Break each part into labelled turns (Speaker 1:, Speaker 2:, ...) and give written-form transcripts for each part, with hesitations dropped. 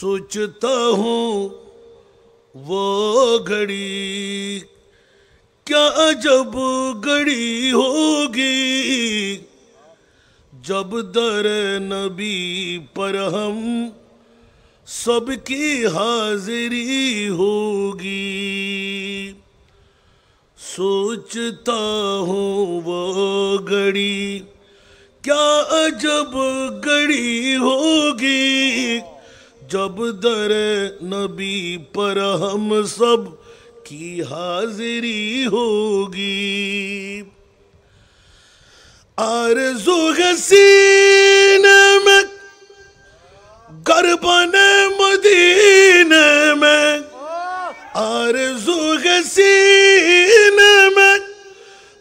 Speaker 1: सोचता हूँ वो घड़ी क्या अजब घड़ी होगी, जब दर नबी पर हम सबकी हाजिरी होगी। सोचता हूँ वो घड़ी क्या अजब घड़ी होगी, जब दर नबी पर हम सब की हाजिरी होगी। आरज़ू है सीने में घर बने मदीने में, आरज़ू है सीने में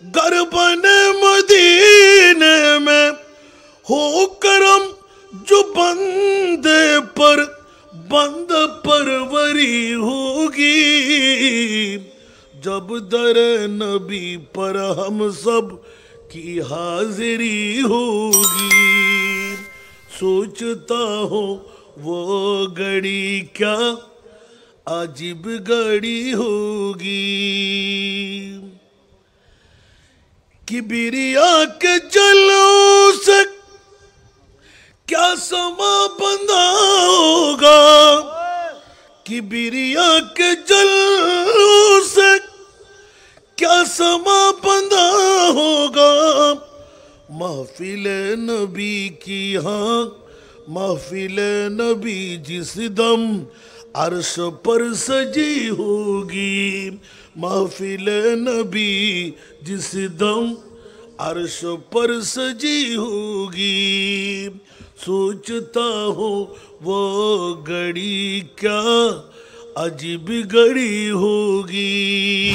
Speaker 1: घर बने मदीने में, हो करम जो बंदे पर बंद परवरी होगी, जब दर नबी पर हम सब की हाजिरी होगी। सोचता हूँ वो घड़ी क्या अजीब घड़ी होगी, किबरिया के जलों से क्या समा बंधा होगा, किबरिया के जलों से क्या समा बंधा होगा। महफिल नबी की हाँ महफिल नबी जिस दम अर्श पर सजी होगी, महफिल नबी जिस दम अर्श पर सजी होगी। सोचता हूँ वो घड़ी क्या अजीब घड़ी होगी।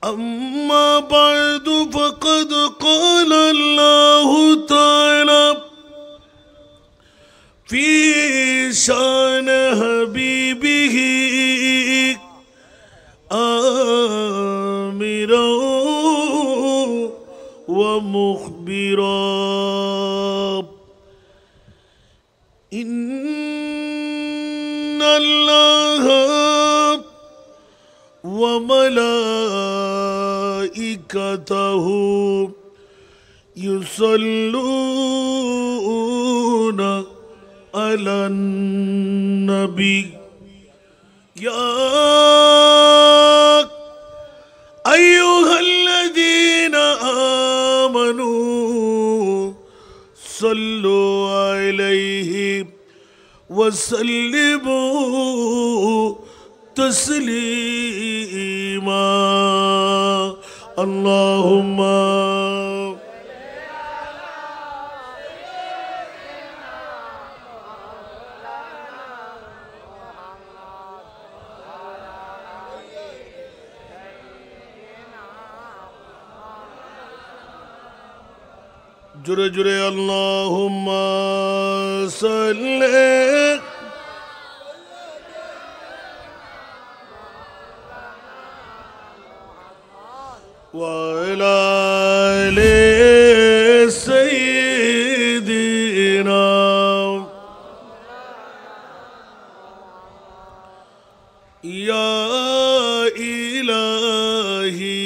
Speaker 1: अम्मा बअदु फ़क़द क़ाल अल्लाहु तआला फ़ी शान हबीबिही आमिरा व मुख़बिरा, इन्नल्लाह व मलाइकतहु युसल्लूना अलन नबी या अय्युहल्लज़ीना आमनू सल्लु अलैहि वसल्लिमू तस्लीमा। अल्लाहुम्मा जुरे जुरे अल्लाहुम्मा सल्ले वअला आले सय्यिदिना। या इलाही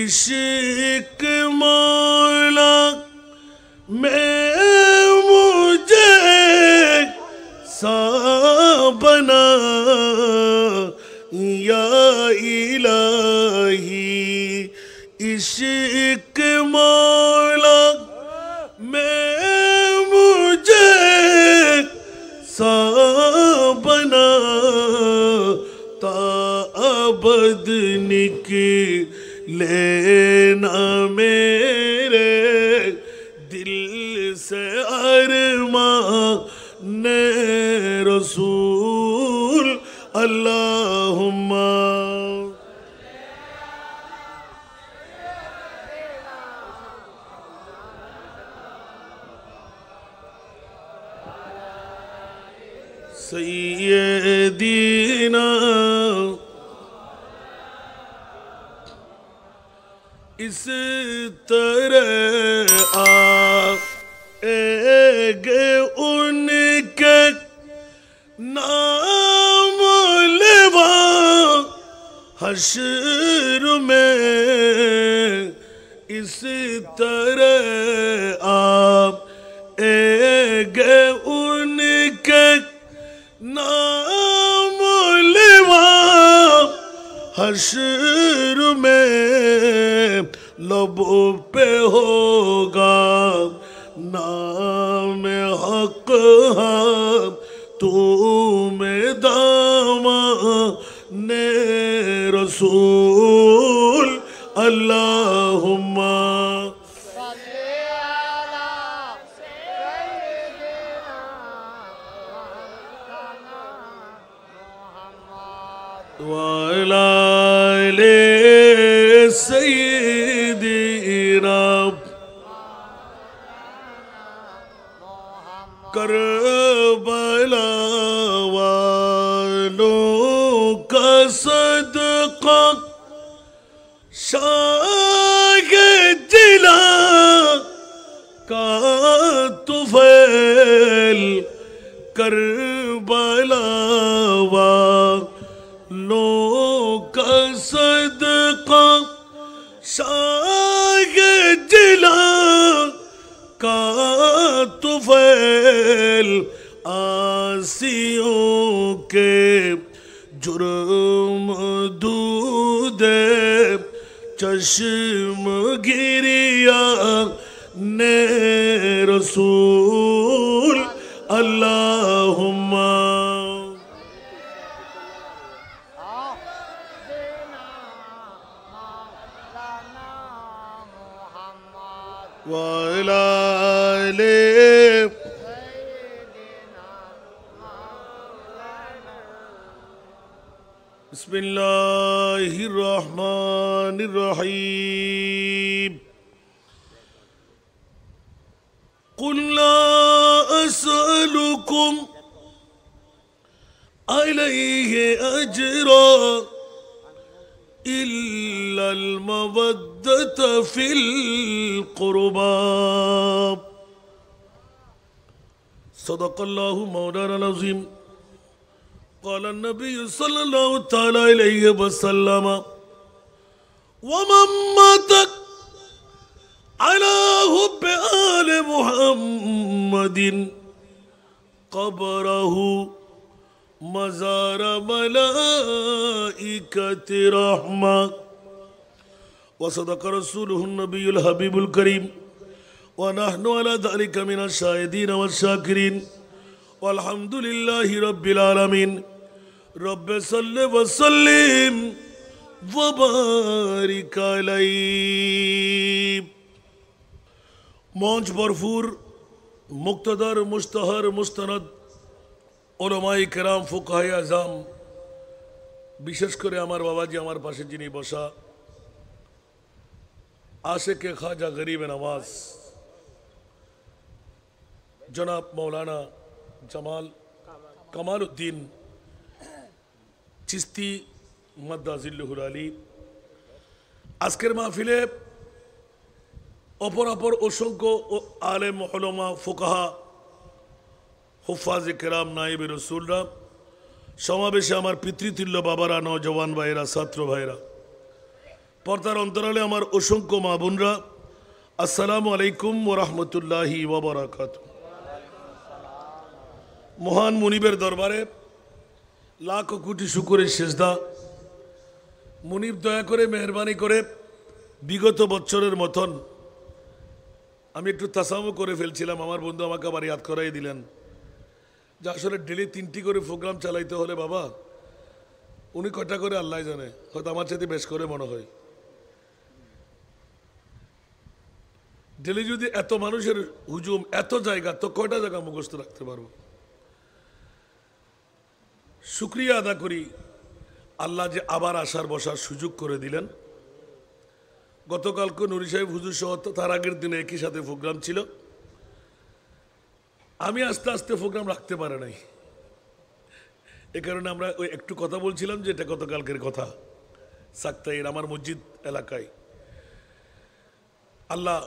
Speaker 1: इश्क़ मौला मैं मुझे सा बना, या इलाही इश्क़ मौला मैं मुझे सा बना, ता अबद निकले ना मेरे दिल से अरमान रसूल। अल्लाहुम्मा सय्यदीना। इस तरह आएगे हश्र में इस तरह आप एगे उनके नाम लेवा हश्र में लबों पे होगा नाम हक तू में दामा ने रसूल अल्लाहुम्मा वाला ले सय्यदीना करबला वालों का सदका शाह जिला का तुफैल करबला वालों का सदका शाह जिला का तुफैल आसियों के जुर्म दूदे चश्म गिरिया ने रसूल अल्लाहुम्मा वाला ले बिस्मिल्लाहिर्रहमानिर्रहीम कुल ला असअलुकुम अलैहि अजरा इल्लल मवद्दत फिल क़ुरबा सदक़ल्लाहु मौलाना अज़ीम क़ाल नबी सल्लल्लाहु तआला अलैहि वसल्लम वमन मात अला हुब्बि आले मुहम्मदिन क़बरहु मज़ार मलाइकति रहमा वसदक़ रसूलुहु नबियुल हबीबुल करीम व नहनु अला ज़ालिका मिनश शाहिदीन वश्शाकिरीन वल्हम्दुलिल्लाहि रब्बिल आलमीन रब्बि सल्लि व सल्लिम व बारिक अलैहि। मंच भरपूर मुक्तदर मुश्तहर मुस्तनद ওলামায়ে কেরাম ফুকাহায়ে আযম বিশেষ করে আমার বাবাজি আমার পাশে যিনি বসা আশিকে খাজা গরিব নওয়াজ জনাব মৌলানা জামাল কামালউদ্দিন চিশতি মাদ্দাজিল্লুহুল আলী আজকের মাহফিলে অপর অসংখ্য আলেম উলামা ফুকাহা हुफ़ाज़ किराम नाइब रसूलरा समावेशे आमार पितृतुल्य बाबारा नौजवान भाईरा छात्र भाईरा पर्दार अंतराले आमार असंख्य मा बोनरा अस्सलामु आलैकुम व रहमतुल्लाहि व बाराकातुहू। महान मुनीबेर दरबारे लाख कोटी शुकरेर सेजदा। मुनीब दया करे मेहरबानी करे विगत बछरेर मतन आमी एकटु तासामु करे फेलछिलाम आमार बंधु आमाके आबार याद कराई दिलेन যে আসলে ডেলি 3টি করে প্রোগ্রাম চালাইতে হলে বাবা উনি কয়টা করে আল্লাহ জানে হয়তো আমার চাইতে বেশ করে মনে হয়। ডেলি যদি এত মানুষের হুজুম এত জায়গা তো কয়টা জায়গা মুখস্থ রাখতে পারবো। শুকরিয়া আদা করি আল্লাহ যে আবার আসার বসার সুযোগ করে দিলেন। গতকালকে নুরি সাহেব হুজুর সহ তার আগের দিনে একই সাথে প্রোগ্রাম ছিল। আমি আস্তে আস্তে প্রোগ্রাম রাখতে পারে নাই এই কারণে আমরা ওই একটু কথা বলছিলাম যে এটা গতকালকের কথা সাক্তাইয়ের আমার মসজিদ এলাকায়। আল্লাহ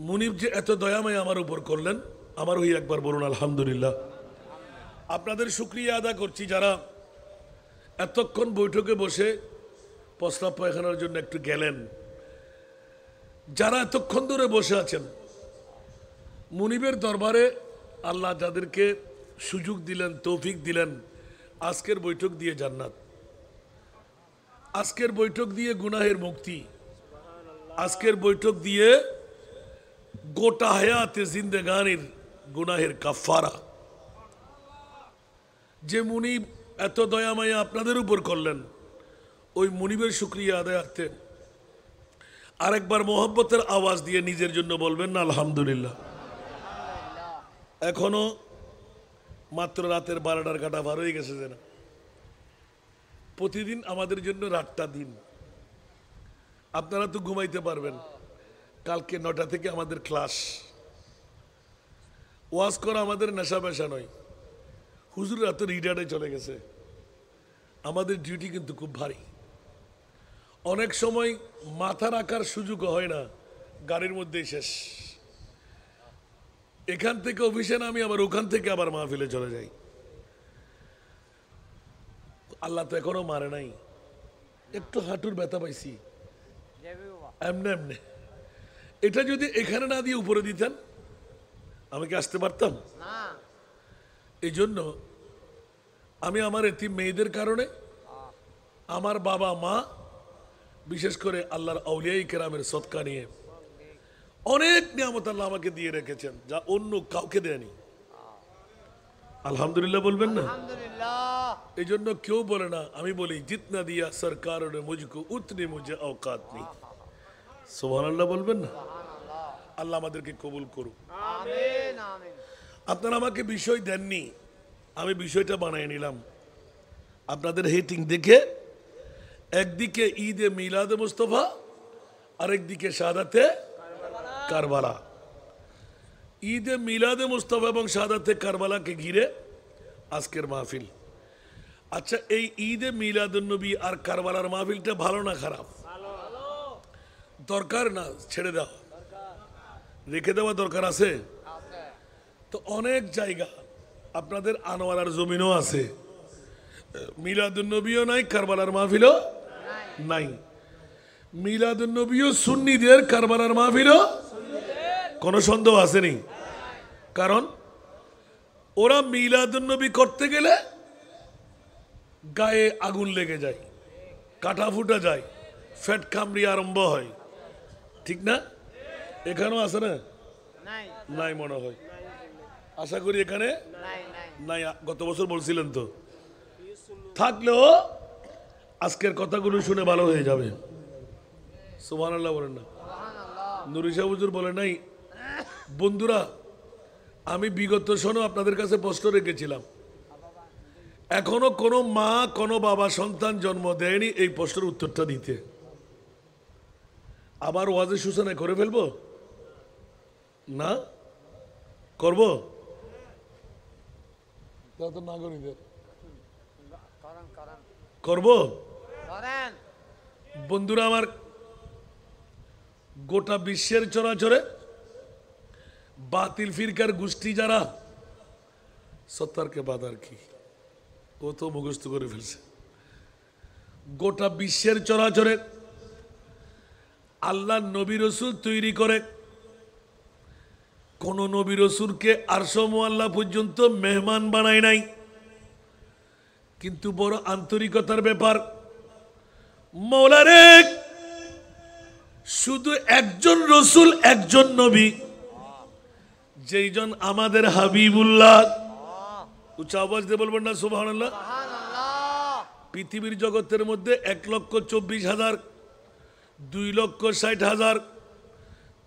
Speaker 1: মুনিব যে এত দয়াময় আমার উপর করলেন আমার ওই একবার বলুন আলহামদুলিল্লাহ। আপনাদের শুকরিয়া আদা করছি যারা এতক্ষণ বৈঠকে বসে প্রস্রাব পায়খানার জন্য একটু গেলেন, যারা এতক্ষণ ধরে বসে আছেন, মুনিবের দরবারে আল্লাহ যাদেরকে সুযোগ দিলেন, তৌফিক দিলেন, আজকের বৈঠক দিয়ে জান্নাত, আজকের বৈঠক দিয়ে গুনাহের মুক্তি, আজকের বৈঠক দিয়ে গোটা হায়াতে জিন্দেগানির গুনাহের কাফারা। যে মুনিব এত দয়া মায়া আপনাদের উপর করলেন, ওই মুনিবের শুকরিয়া আদায়ার্থে আরেকবার মোহব্বতের আওয়াজ দিয়ে নিজের জন্য বলবেন না আলহামদুলিল্লাহ। এখনো মাত্র রাতের 12টার কাটা পার হয়ে গেছে। যেন প্রতিদিন আমাদের জন্য রাতটা দিন। আপনারা তো ঘুমাইতে পারবেন, কালকে 9টা থেকে আমাদের ক্লাস। ওয়াজ করা আমাদের নেশা পেশা নয়, হুজুররা তো রিটায়ার্ডে চলে গেছে, আমাদের ডিউটি কিন্তু খুব ভারী। অনেক সময় মাথা রাখার সুযোগ হয় না, গাড়ির মধ্যেই শেষ। এখান থেকে অফিসে নামি, আবার ওখান থেকে আবার মাহফিলে চলে যাই। আল্লাহ তো এখনো মারে নাই, একটু হাঁটুর ব্যথা পাইছি এমনে এমনে। এটা যদি এখানে না দিয়ে উপরে দিতেন, আমি কি আসতে পারতাম? এই জন্য আমি আমার এতিম মেয়েদের কারণে, আমার বাবা মা, বিশেষ করে আল্লাহর আউলিয়া কেরামের সদকা নিয়ে অনেক নিয়ামত আল্লাহ আমাকে দিয়ে রেখেছেন, যা অন্য কাউকে দেয়নি। আলহামদুলিল্লাহ বলবেন না? এই জন্য কেউ বলে না, আমি বলি জিতনা দিয়া সরকার ने मुझको उतनी मुझे औकात नहीं। সুবহানাল্লাহ বলবেন না? আল্লাহ আমাদেরকে কবুল করুক। আমিন আমিন। আপনারা আমাকে বিষয় দেননি, আমি বিষয়টা বানিয়ে নিলাম আপনাদের হেটিং দেখে। একদিকে ঈদে মিলাদে মুস্তফা, আরেকদিকে শাহাদাতে কারবালা। ঈদে মিলাদে মুস্তফা এবং শাহাদাতে কারবালাকে ঘিরে আজকের মাহফিল। আচ্ছা, এই ঈদে মিলাদুন নবী আর কারবালার মাহফিলটা ভালো না খারাপ? দরকার না ছেড়ে দাও, রেখে দেওয়া দরকার আছে তো। অনেক জায়গা আপনাদের আনোয়ারার জমিনও আছে, মিলাদুন নবীও নাই, কারবালার মাহফিলও নাই। মিলাদুন নবীও সুন্নিদের, কারবালার মাহফিলও কোনো সন্দেহ আসেনি। কারণ ওরা মিলাদুন নবী করতে গেলে গায়ে আগুন লেগে যায়, কাটা ফুটা যায়, ফ্যাট কামড়ি আরম্ভ হয়, ঠিক না? এখানেও আছে না? নাই মনে হয়, আশা করি এখানে নাই। গত বছর বলছিলেন তো, থাকলেও আজকের কথাগুলো শুনে ভালো হয়ে যাবে। সুবহানাল্লাহ বলেন না? নুরি শাহ হুজুর বলে নাই, বন্ধুরা আমি বিগত সনও আপনাদের কাছে প্রশ্ন রেখেছিলাম, এখনো কোনো মা কোনো বাবা সন্তান জন্ম দেয়নি এই প্রশ্নের উত্তরটা দিতে। আবার ওয়াজের সূচনা করে ফেলবো না? করব নাগরিকদের করব। বন্ধুরা আমার, গোটা বিশ্বের চরাচরে বাতিল ফিরকার গোষ্ঠী যারা, সত্তারকে বাদার কি ও তো মুখস্থ করে ফেলছে। গোটা বিশ্বের চরাচরে আল্লাহ নবী রসুল তৈরি করে, কোন নবী রসুলকে আরশ মুআল্লা পর্যন্ত মেহমান বানায় নাই। কিন্তু বড় আন্তরিকতার ব্যাপার, মওলারে শুধু একজন রসুল, একজন নবী, যেইজন আমাদের হাবিবুল্লাহ। উচ্চ আওয়াজ দিয়ে বলবেন না সুবহানাল্লাহ? পৃথিবীর জগতের মধ্যে 1,24,000, 2,60,000,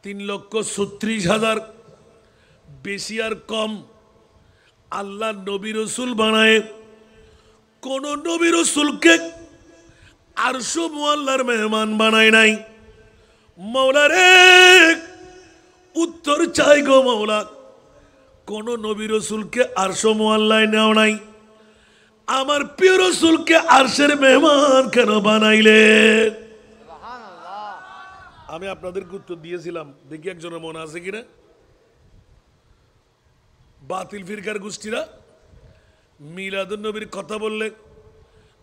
Speaker 1: 3,36,000, বেশি আর কম আল্লাহ নবী রসুল বানায়। কোন নবী রসুলকে আরশ মুআল্লার মেহমান বানায় নাই। মওলা রে উত্তর চাই গো মওলা, কোন নবী রসুলকে আরশ মুআল্লায় নেও নাই, আমার প্রিয় রসুলকে আরশের মেহমান কেন বানাইলে? আমি আপনাদেরকে উত্তর দিয়েছিলাম, দেখি একজনের মনে আছে কিনা। বাতিল ফিরকার গোষ্ঠীরা মিলাদুন নবীর কথা বললে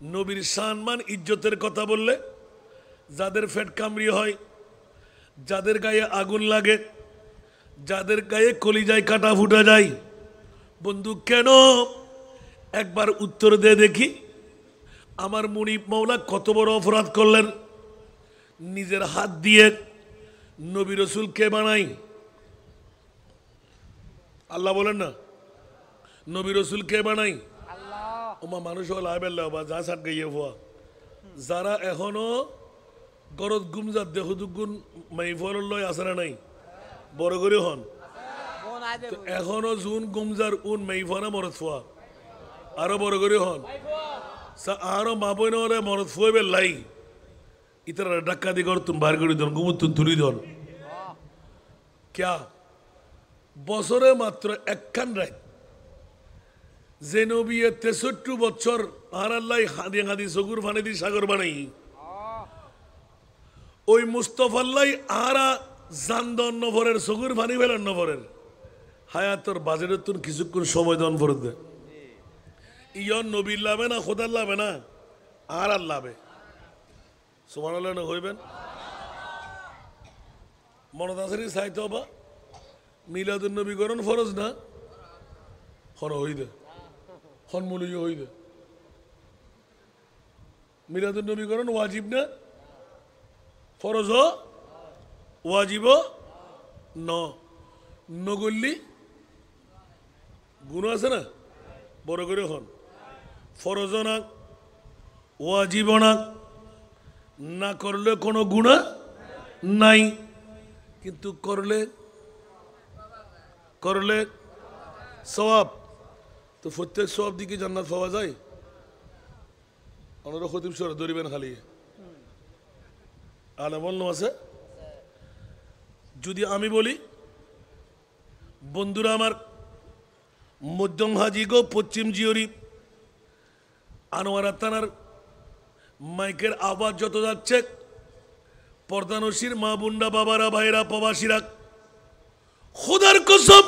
Speaker 1: নবীর সম্মান ইজ্জতের কথা বললে যাদের ফেট কামড়ি হয়, যাদের গায়ে আগুন লাগে, যাদের গায়ে কলিজায় কাটা ফুটা যায়, বন্ধু কেন একবার উত্তর দে দেখি। আমার মুনিব মাওলা কত বড় অপরাধ করলেন, নিজের হাত দিয়ে নবী রসুল কে বানাই? আল্লাহ বলেন না, নবী রসুল কে বানাই? ওমা মানুষ বা যা সাট গাইয়ে হওয়া যারা এখনো গরদ গুমজাত দেহ দুগুণ মাইফল লয় আসে না নাই বড় করে হন এখনো জুন গুমজার উন মাইফনা মরত ফোয়া আরো বড় করে হন আরো মা বই নহলে মরত ফুয়ে লাই ইতারা ডাক্কা দি কর তুমি বার করে দন গুমুত তুলি দন ক্যা বছরে মাত্র একখান রায় যে নবী 63 বছর আর আল্লাহ হাদি হাদি সগুর ফানে দি সাগর বানাই ওই মুস্তফাল্লাই আরা জানদন নভরের সগুর ফানি ফেলেন নভরের হায়াতর বাজেটের তুন কিছুক্ষণ সময় দন ফরত দে ইয়ন নবীর লাভে না খোদার লাভে না আর আর লাভে সুবহানাল্লাহ না হইবেন মনত আছে চাইতে হবা মিলাদুন নবীকরণ ফরজ না হন হই দে হন মুলুই হই দে মিলাদুন নবীকরণ ওয়াজিব না ফরজ ওয়াজিব ন নগল্লি গুণ আছে না বড় করে হন ফরজ না ওয়াজিব না না করলে কোনো গুণা নাই কিন্তু করলে করলে সওয়াব তো প্রত্যেক সওয়াব দিকে জান্নাত পাওয়া যায় আমরা খতিব সর দরিবেন খালি আলামল আছে যদি আমি বলি বন্ধুরা আমার মধ্যম হাজি গো পশ্চিম জিওরি আনোয়ারা থানার মাইকের আওয়াজ যত যাচ্ছে পর্দানসির মা বুন্ডা বাবারা ভাইরা প্রবাসীরা খোদার কসম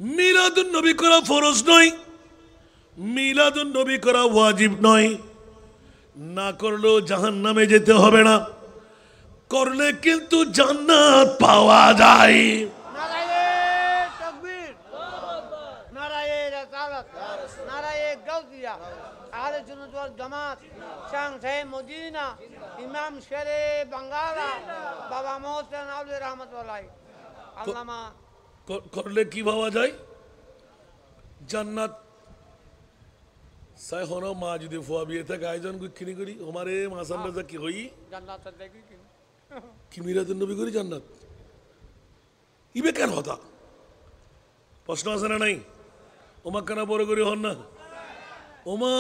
Speaker 1: মিলাদুন নবী করা ফরজ নয় মিলাদুন নবী করা ওয়াজিব নয় না করলেও জাহান্নামে যেতে হবে না করলে কিন্তু জান্নাত পাওয়া যায়
Speaker 2: নারায়ে তাকবীর নারায়ে রিসালাত নারায়ে গাউসিয়া আহলে সুন্নাত ওয়াল জামাত শাংসে মদিনা ইমাম শেরে বাঙ্গালা বাবা মোহসেন আলী রহমাতুল্লাহ আল্লামা
Speaker 1: করলে কি পাওয়া যায় জান্নাত সাই হনো মা যদি ফুয়া বিয়ে থাকে আয়োজন কিনি করি আমারে মাসান রাজা কি হই
Speaker 2: জান্নাত দেখি
Speaker 1: কি মিরাদুন নবী করি জান্নাত ইবে কেন হতা প্রশ্ন আছে না নাই ওমা কেন বড় করি হন না ওমা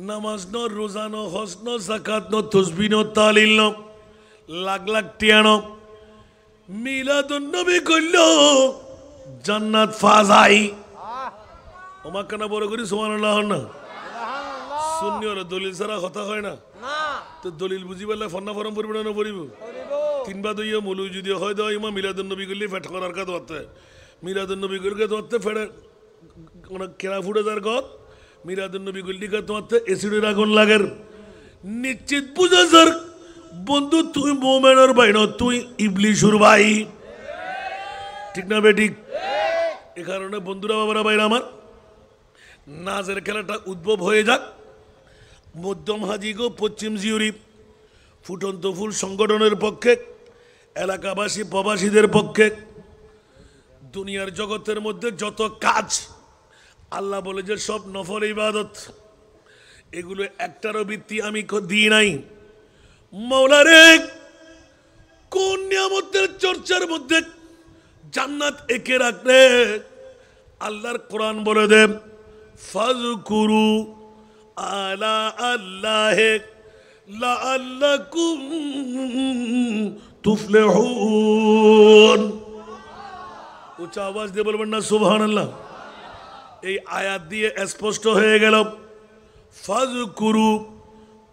Speaker 1: নামাজ ন রোজা ন হজ ন জাকাত ন তসবিহ ন তালিল ন লাখ লাখ টিয়া ন মিলাদুন নবী কইল জান্নাত ফাজাই ওমা কেন বড় করি সুবহানাল্লাহ হন না সুন্নি ওর দলিল ছাড়া কথা হয় না
Speaker 2: না
Speaker 1: তো দলিল বুঝি পেলে ফন্না ফরম পড়বে না পড়িব তিনবার দইয়া মলু যদি হয় দেওয়া ইমা মিলাদুন নবী করলে ফেট করার কাজ ধরতে মিলাদুন নবী করলে ধরতে ফেটে কেরা ফুটে যার গত মিলাদুন নবী করলি তোমাতে এসিডের আগুন লাগের নিশ্চিত বুঝা স্যার বন্ধু তুই মোমেনের ভাই ন তুই ইবলিশুর ভাই ঠিক না বেঠিক এ কারণে বন্ধুরা বাবারা ভাইরা আমার নাজের খেলাটা উদ্ভব হয়ে যাক মধ্যম হাজি গো পশ্চিম জিউরি ফুটন্ত ফুল সংগঠনের পক্ষে এলাকাবাসী প্রবাসীদের পক্ষে দুনিয়ার জগতের মধ্যে যত কাজ আল্লাহ বলে যে সব নফল ইবাদত এগুলো একটারও বৃত্তি আমি দিই নাই মাওলারে কোন নিয়ামতের চর্চার মধ্যে জান্নাত একে রাখলে আল্লাহর কোরআন বলে দেব ফাজকুরু আলা আল্লাহ লাআল্লাকুম তুফলিহুন উচ্চ আওয়াজ দিয়ে বলবেন না সুবহানাল্লাহ এই আয়াত দিয়ে স্পষ্ট হয়ে গেল ফাজকুরু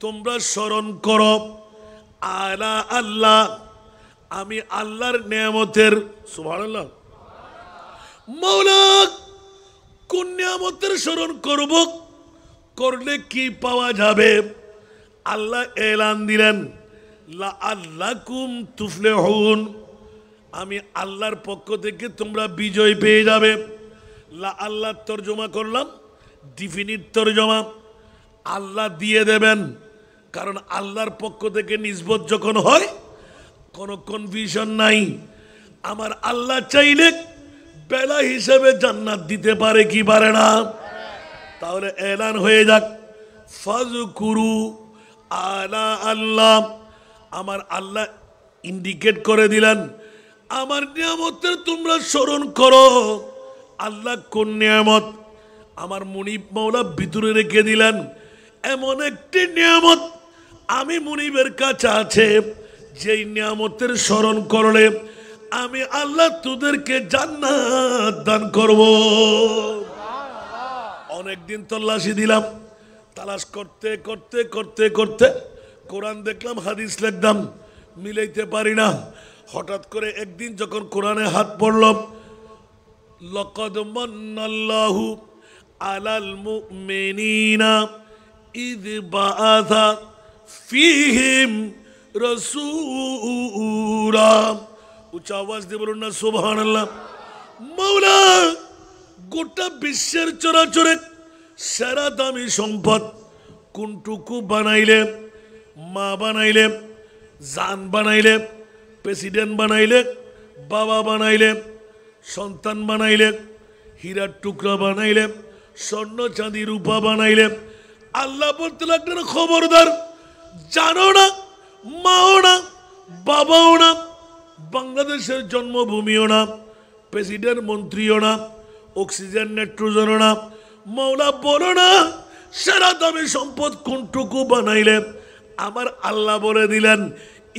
Speaker 1: তোমরা স্মরণ করো আলা আল্লাহ আমি আল্লাহর নিয়ামতের সুবহানাল্লাহ মাওলা কোন নিয়ামতের স্মরণ করব করলে কি পাওয়া যাবে? আল্লাহ এলান দিলেন, লাআল্লাকুম তুফলিহুন, আমি আল্লাহর পক্ষ থেকে তোমরা বিজয় পেয়ে যাবে। আল্লাহ তর্জমা করলাম, ডিফিনিট তর্জমা, আল্লাহ দিয়ে দেবেন। কারণ আল্লাহর পক্ষ থেকে নিসবত যখন হয় কোনো কনফিউশন নাই। আমার আল্লাহ চাইলে বেলা হিসেবে জান্নাত দিতে পারে কি পারে না? তাহলে এলান হয়ে যাক, ফাজকুরু আলা আল্লাহ, আমার আল্লাহ ইন্ডিকেট করে দিলেন, আমার নিয়ামতের তোমরা স্মরণ করো। আল্লাহ কোন নিয়ামত? আমার মুনিব মাওলা ভিতরে রেখে দিলেন এমন একটি নিয়ামত আমি মুনিবের কাছে আছে, যেই নিয়ামতের স্মরণ করলে আমি আল্লাহ তোদেরকে জান্নাত দান করব। অনেকদিন তল্লাশি দিলাম, তালাশ করতে করতে করতে করতে কোরআন দেখলাম, হাদিস লিখলাম, মিলাইতে পারি না। হঠাৎ করে একদিন যখন কোরআনে হাত পড়লাম, লাকাদ মান্নাল্লাহু আলাল মুমিনিনা ইয বাআসা ফীহিম রাসূলা, উচ্চ আওয়াজ দিয়ে বলুন না সুবহানাল্লাহ। মাওলা গোটা বিশ্বের চরাচরে সেরা দামি সম্পদ কোনটুকু বানাইলে? মা বানাইলে, জান বানাইলে, প্রেসিডেন্ট বানাইলে, বাবা বানাইলে, সন্তান বানাইলে, হীরার টুকরা বানাইলে, স্বর্ণ চাঁদি রূপা বানাইলে। আল্লাহ বলতে লাগলেন, খবরদার, জানো না, মাও না, বাবাও না, বাংলাদেশের জন্মভূমিও না, প্রেসিডেন্ট মন্ত্রীও না, অক্সিজেন নাইট্রোজেনও না। মাওলা বলো না সেরা দামি সম্পদ কোনটুকু বানাইলে? আমার আল্লাহ বলে দিলেন,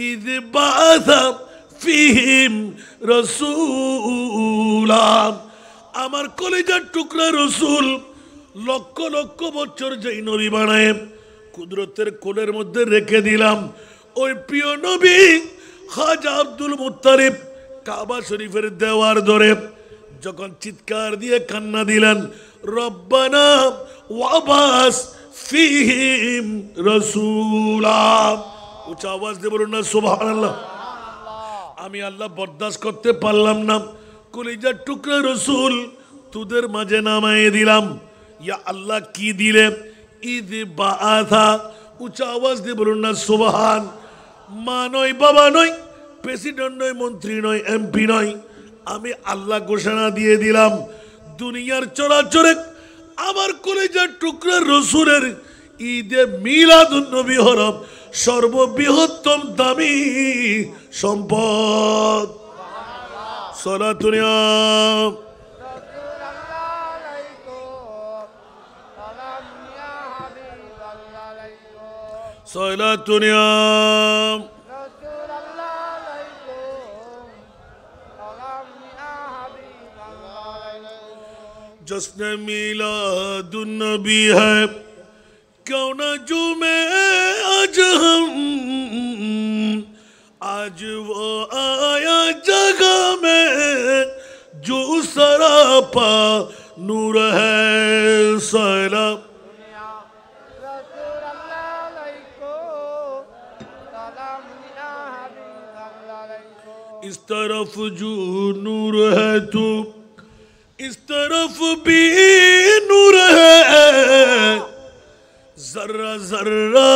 Speaker 1: ইয বাআসা ফীহিম রাসূলা, আমার কলিজার টুকরা রসুল লক্ষ লক্ষ বছর যেই নবী বানায় কুদরতের কোলের মধ্যে রেখে দিলাম, ওই প্রিয় নবী খাজা আব্দুল মুত্তালিব কাবা শরীফের দেওয়ার ধরে যখন চিৎকার দিয়ে কান্না দিলেন, রব্বানা ওয়াবাস ফীহিম রাসূলা, উচ্চ আওয়াজ দিয়ে বলুন না সুবহানাল্লাহ। আমি আল্লাহ বরদাস্ত করতে পারলাম না, কলিজার টুকরা রসুল তোদের মাঝে নামায়ে দিলাম। ইয়া আল্লাহ কি দিলে? ইয বাআসা, উচ্চ আওয়াজ দিয়ে বলুন না সুবহান। মা নয়, বাবা নয়, প্রেসিডেন্ট নয়, মন্ত্রী নয়, এমপি নয়, আমি আল্লাহ ঘোষণা দিয়ে দিলাম, দুনিয়ার চরাচরে আমার কলিজার টুকরা রসুলের ঈদে মিলাদুন নবী হরফ সর্ববৃহত্তম দামি সম্পদ। সালাতুন ইয়া সালাতুন ইয়া जश्न मिलादुन नबी है, क्यों न जुमे आज हम, आज वो आया जगह में जो सरापा नूर है। सलाम इस तरफ जो नूर है तू, इस तरफ भी नूर है, जर्रा जर्रा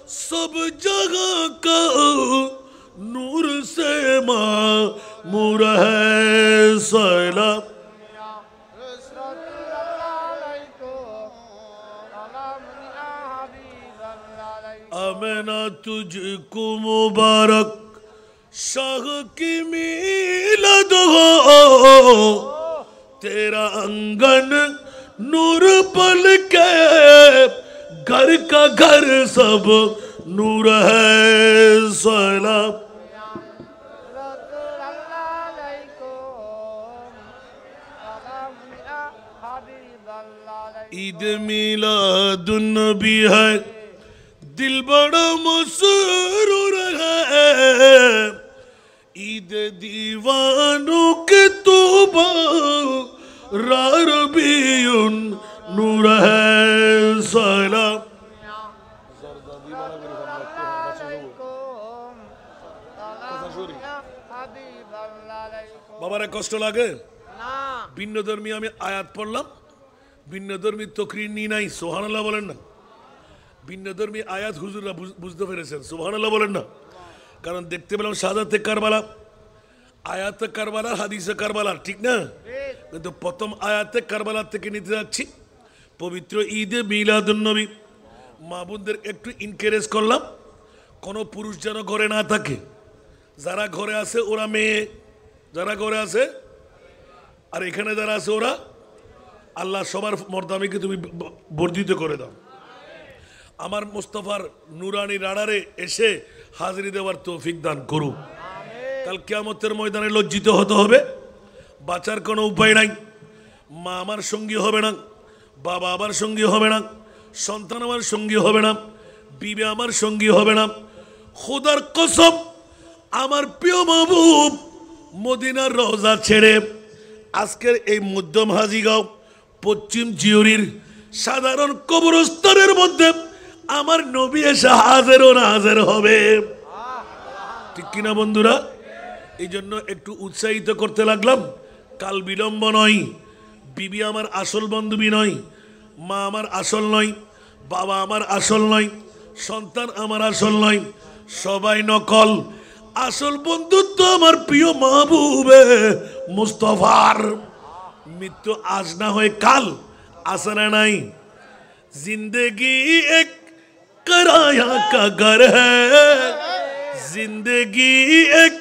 Speaker 1: सब जगह का नूर से मामूर है। सलाम आमना तुझको मुबारक, शाह की मिलाद हो, तेरा अंगन नूर पल के, घर का घर सब नूर है। सलाम ईद मिलादुन नबी है, दिल बड़ा मसरूर है, ईद दीवानों के तौबा रारबियुन नूर है। সালাম। বাবারা কষ্ট লাগে? ভিন্ন ধর্মী আমি আয়াত পড়লাম, ভিন্ন ধর্মী তকরির নি নাই, সুবহানাল্লাহ বলেন না। ভিন্ন ধর্মী আয়াত হুজুররা বুঝতে পেরেছেন, সুবহানাল্লাহ বলেন না। কারণ দেখতে পেলাম শাহাদাতে কারবালা, আয়াতে কারবালা, হাদিসে কারবালা, ঠিক না? কিন্তু প্রথম আয়াতে কারবালা থেকে নিতে যাচ্ছি পবিত্র ঈদে মিলাদুন নবী। মা বোনদের একটু এনকারেজ করলাম, কোনো পুরুষ যেন ঘরে না থাকে। যারা ঘরে আছে ওরা মেয়ে, যারা ঘরে আছে আর এখানে যারা আছে ওরা, আল্লাহ সবার মর্দামিকে তুমি বর্ধিত করে দাও। আমার মুস্তাফার নুরানি রাডারে এসে হাজিরি দেওয়ার তৌফিক দান করুক। কাল কিয়ামতের ময়দানে লজ্জিত হতে হবে, বাঁচার কোনো উপায় নাই। মা আমার সঙ্গী হবে না, বাবা আমার সঙ্গী হবে না, সন্তান আমার সঙ্গী হবে না, বিবি আমার সঙ্গী হবে না। খোদার কসম, আমার প্রিয় মাহবুব মদিনার রওজা ছেড়ে আজকের এই মধ্যম হাজিগাঁও পশ্চিম জিওরির সাধারণ কবরস্থানের মধ্যে আমার নবী এসে হাজির ও নাজির হবে, ঠিক কিনা বন্ধুরা? এই জন্য একটু উৎসাহিত করতে লাগলাম। কাল বিলম্ব নয়, বিবি আমার আসল বান্ধবী নয়, মা আমার আসল নয়, বাবা আমার আসল নয়, সন্তান আমার আসল নয়, সবাই নকল। আসল বন্ধুত্ব আমার প্রিয় মাহবুবে মুস্তাফার। মৃত্যু আজ না হয় কাল, আসে না নাই। जिंदगी एक किराया का घर है, जिंदगी एक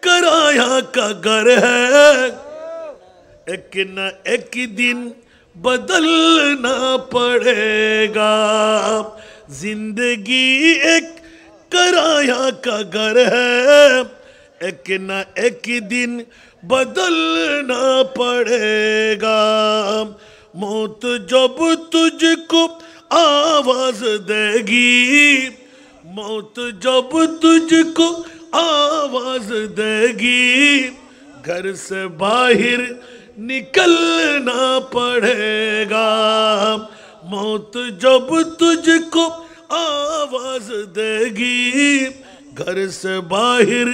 Speaker 1: किराया का घर है, एक न एक दिन बदलना पड़ेगा। जिंदगी एक किराया का घर है, एक न एक दिन बदलना पड़ेगा। मौत जब तुझको आवाज देगी, मौत जब तुझको आवाज देगी, घर से बाहर निकलना पड़ेगा। मौत जब तुझको आवाज देगी, घर से बाहर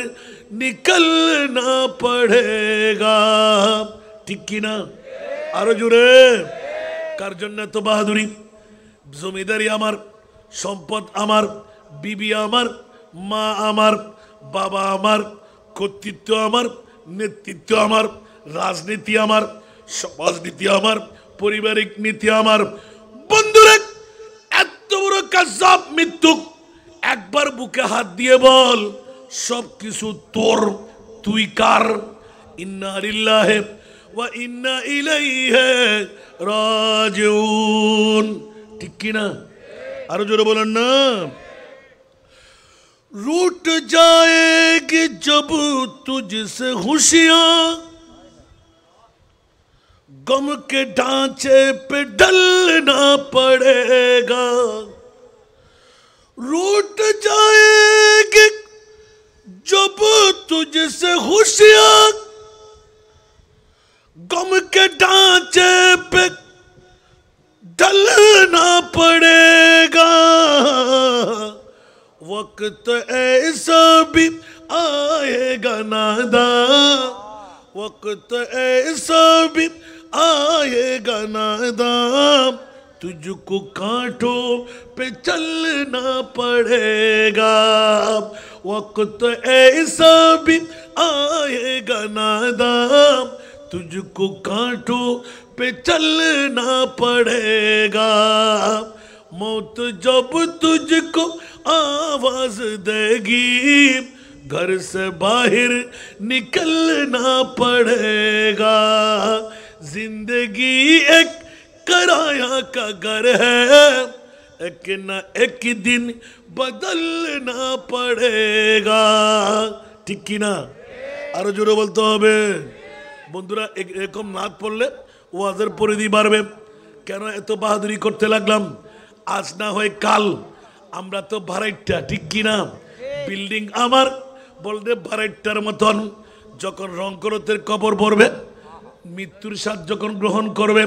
Speaker 1: निकलना पड़ेगा, ठीक की ना? আরো জোরে। কার জন্য তো বাহাদুরি? জমিদারি আমার, সম্পদ আমার, বিবি আমার, মা আমার, বাবা আমার, কর্তৃত্ব আমার, নেতৃত্ব আমার, রাজনীতি আমার, সমাজনীতি আমার, পারিবারিক নীতি আমার। বন্ধুরা, এত বড় কাযাব মৃত্যু, একবার বুকে হাত দিয়ে বল সব কিছু তোর, তুই কার? ইন্না লিল্লাহি ওয়া ইন্না ইলাইহি রাজিউন, ঠিক কি না? আরো জোরে বলেন না। रूठ जाएगी जब तुझसे खुशियां, गम के ढांचे पे ढलना पड़ेगा। रूठ जाएगी जब तुझसे खुशियां, गम के ढांचे पे ढलना पड़ेगा। वक्त ऐसा भी आएगा नादा, वक्त ऐसा भी आएगा नादा, तुझको कांटों पे चलना पड़ेगा। वक्त ऐसा भी आएगा नादा, तुझको कांटों पे चलना पड़ेगा। मौत जब तुझको आवाज देगी, घर से बाहर निकलना पड़ेगा। जिंदगी एक किराया का घर है, एक न एक दिन बदलना पड़ेगा, ঠিক কি না? আরো জোরে বলতে হবে। বন্ধুরা, এরকম নাত পড়লে ওয়াজের পরিধি বাড়বে। কেন এত বাহাদুরি করতে লাগলাম? আজ না হয় কাল আমরা তো ভাড়াইটা, ঠিক কিনা? বিল্ডিং আমার বলতে ভাড়াইটার মতন। যখন রংকরতের কবর পড়বে, মৃত্যুর স্বাদ যখন গ্রহণ করবে,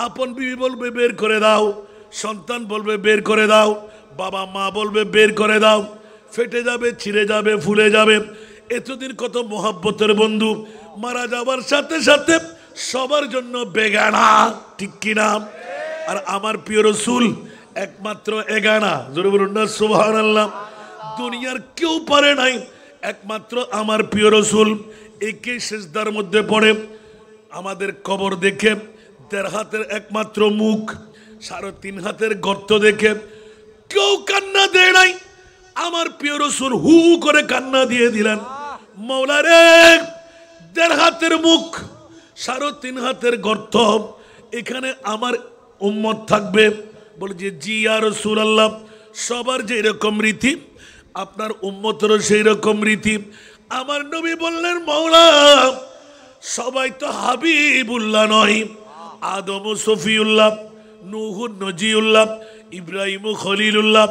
Speaker 1: আপন বিবি বলবে বের করে দাও, সন্তান বলবে বের করে দাও, বাবা মা বলবে বের করে দাও, ফেটে যাবে, ছিঁড়ে যাবে, ফুলে যাবে। এতদিন কত মোহাব্বতের বন্ধু, মারা যাবার সাথে সাথে সবার জন্য বেগানা, ঠিক কিনা? আর আমার প্রিয় রসুল একমাত্র এগানা, জোরে বলুন না সুবহানাল্লাহ। দুনিয়ার কেউ পারে নাই, একমাত্র আমার প্রিয় রসুল। একে সিজদার মধ্যে পড়ে আমাদের কবর দেখে 1.5 হাতের একমাত্র মুখ, 3.5 হাতের গর্ত দেখে কেউ কান্না দেয় নাই, আমার প্রিয় রসুল হু করে কান্না দিয়ে দিলেন। মৌলা রে, 1.5 হাতের মুখ, 3.5 হাতের গর্ত, এখানে আমার উম্মত থাকবে। বলে যে জি ইয়া রাসূলুল্লাহ, সবার যে এরকম রীতি আপনার উম্মতেরও সেই রকম রীতি। আমার নবী বললেন মৌলা, সবাই তো হাবিবুল্লাহ নয়, আদম সফিউল্লাহ, নূহ নজিউল্লাহ, ইব্রাহিম খলিলুল্লাহ,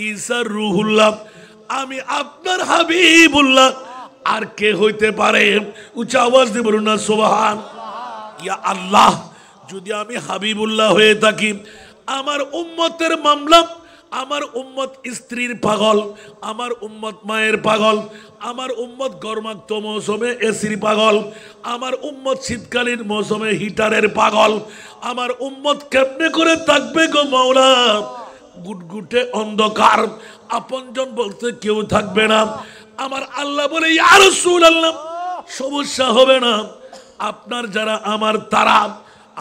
Speaker 1: ঈসা রুহুল্লাহ, আমি আপনার হাবিবুল্লাহ আর কে হইতে পারে? উচ্চ আওয়াজ দিয়ে বলুন না সুবহান। ইয়া আল্লাহ, যদি আমি হাবিবুল্লাহ হয়ে থাকি, আমার উম্মতের মামলা, আমার উম্মত স্ত্রীর পাগল, আমার উম্মত মায়ের পাগল, আমার উম্মত গরমাক্ত মৌসুমে এসির পাগল, আমার উম্মত শীতকালীন মৌসুমে হিটারের পাগল, আমার উম্মত কেমনে করে থাকবে গো মাওলা? গুটগুটে অন্ধকার, আপনজন বলতে কেউ থাকবে না। আমার আল্লাহ বলে ইয়া রাসূলুল্লাহ, সমস্যা হবে না, আপনার যারা আমার তারা।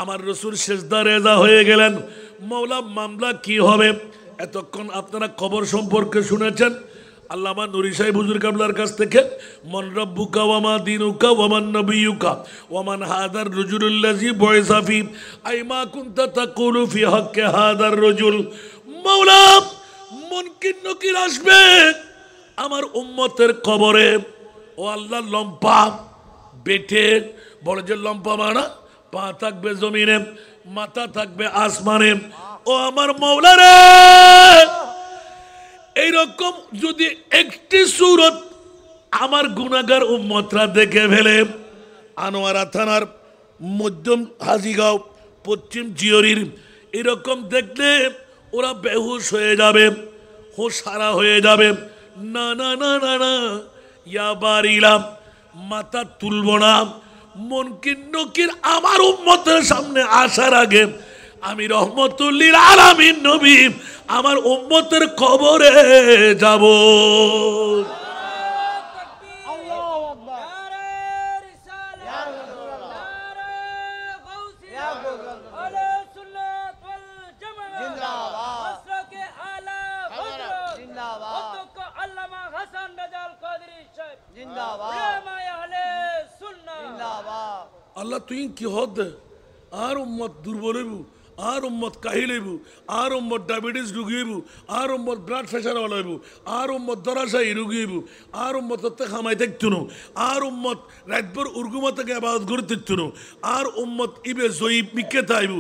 Speaker 1: আমার রসুল সেজদা রেজা হয়ে গেলেন। মৌলা মামলা কি হবে? এতক্ষণ আপনারা কবর সম্পর্কে শুনেছেন আল্লামা নুরি সাহেব হুজুর কাবলার কাছ থেকে, মান রাব্বুকা ওয়া মা দীনুকা ওয়া মান নাবিয়ুকা ওয়া মান হাদার রাজুলুল্লাযী বুইসা ফী আইমা কুনতা তাকুলু ফী হাক্কি হাদার রাজুল। মাওলা, মুনকির নকির আসবে আমার উম্মতের কবরে। ও আল্লাহ, লম্পা বেটে, বলে যে লম্পা মানা, পা থাকবে জমিনে, মাথা থাকবে আসমানে। ও আমার মাওলা রে, এইরকম যদি একটি সূরত আমার গুনাহগার উম্মতরা দেখে ফেলে, আনোয়ারা থানার মধ্যম হাজিগাঁও পশ্চিম জিয়রির এরকম দেখলে ওরা বেহুশ হয়ে যাবে, হোশহারা হয়ে যাবে। না না না না না, ইয়া বারিলাম, মাথা তুলব না। মুনকির নকির আমার উম্মতের সামনে আসার আগে আমি রহমতুল লিল আলামিন নবী আমার উম্মতের কবরে যাব।
Speaker 2: আল্লাহু আকবার। ইয়া রাসূলুল্লাহ, ইয়া রাসূলুল্লাহ, আলা সুন্নাত ওয়াল জামাআহ জিন্দাবাদ, মাসলাকে আলা হযরত জিন্দাবাদ, অধ্যক্ষ আল্লামা হাসান রাজাল কাদেরী সাহেব জিন্দাবাদ, উলামায়ে আহলে সুন্নাহ জিন্দাবাদ।
Speaker 1: আল্লাহ তুই কি হদ, আর উম্মত দুর্বল হইব, আর উম্মত কাহিল হইব, আর উম্মত ডায়াবেটিস রুগী হইব, আর উম্মত ব্লাড প্রেশার ওয়ালা হইব, আর উম্মত দরাশাহী রুগী হইব, আর উম্মত খামাই থাকতুনো, আর উম্মত রাতভর উর্গুমা থেকে আবাদ করে দিতুনো, আর উম্মত ইবে জয়ীব মিকে থাইব,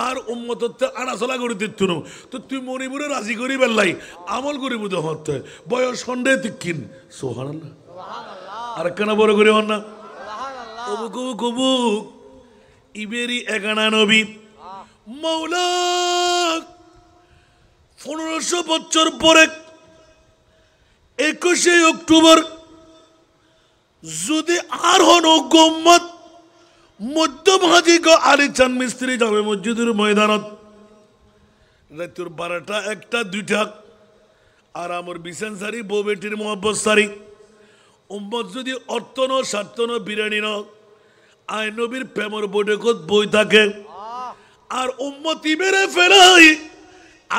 Speaker 1: আর উম্মত আড়াচলা করে দিতুনো। তো তুই মনিপুরে রাজি করি বেল্লাই আমল করিব দহতে বয়স সন্দেহ তিকিন। সুবহানাল্লাহ, আর কেন বড় করি না অবুক অবুক অবুক ইবেরি এগানা নবী মৌলা 1500 বছর পরে 21শে অক্টোবর যদি আর হন গম্মত মধ্যম হাজি গো আলী চাঁদ মিস্ত্রি জামে মসজিদের ময়দানত রাতের 12টা 1টা 2টা আর আমার বিছান সারি বউ বেটির মোহাব্বত সারি উম্মত যদি অর্থ ন স্বার্থ ন বিরিয়ানি ন আই নবীর প্রেমর বোর্ডে কত বই থাকে আর উম্মতি মেরে ফেলাই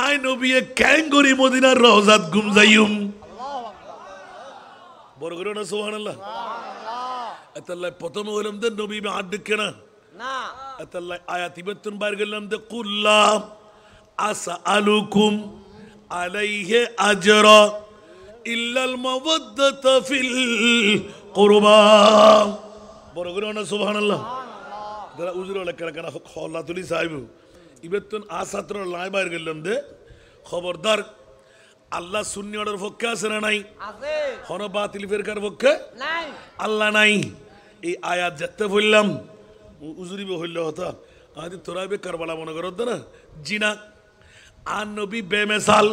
Speaker 1: আই নবী ক্যাঙ্গরি মদিনার রওজাত গুম যাইম। বড় করে না সুবহানাল্লাহ। আল্লাহ প্রথম হইলাম দে নবী মে হাত দেখে না
Speaker 2: না
Speaker 1: আল্লাহ আয়াত ইবাতুন বাইর গেলাম দে কুল্লাহ আসআলুকুম আলাইহি আজরা ইল্লাল মাওয়াদ্দাতা ফিল কুরবা। বড় করে না সুবহানাল্লাহ। যারা উজুর লেখা কেনা খল্লা তুলি সাহেব ইবেতুন আসাত্র লাই বাইর গেলাম দে খবরদার আল্লাহ সুন্নি অর্ডার পক্ষে আছে না নাই?
Speaker 2: আছে।
Speaker 1: হন বাতিল ফেরকার পক্ষে
Speaker 2: নাই।
Speaker 1: আল্লাহ নাই। এই আয়াত যেতে বললাম উজুরিবে হইল হতা আদি তোরা বে কারবালা মনে করত না জিনা আর নবী বেমেসাল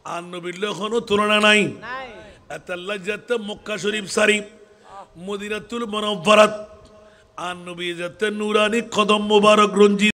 Speaker 1: আর নবীর কোনো তুলনা নাই
Speaker 2: নাই
Speaker 1: আতাল্লাহ যাতে মক্কা শরীফ শরীফ মদিনাতুল মুনাওয়ারাত আর নবী যাতে নুরানি কদম মুবারক রঞ্জিত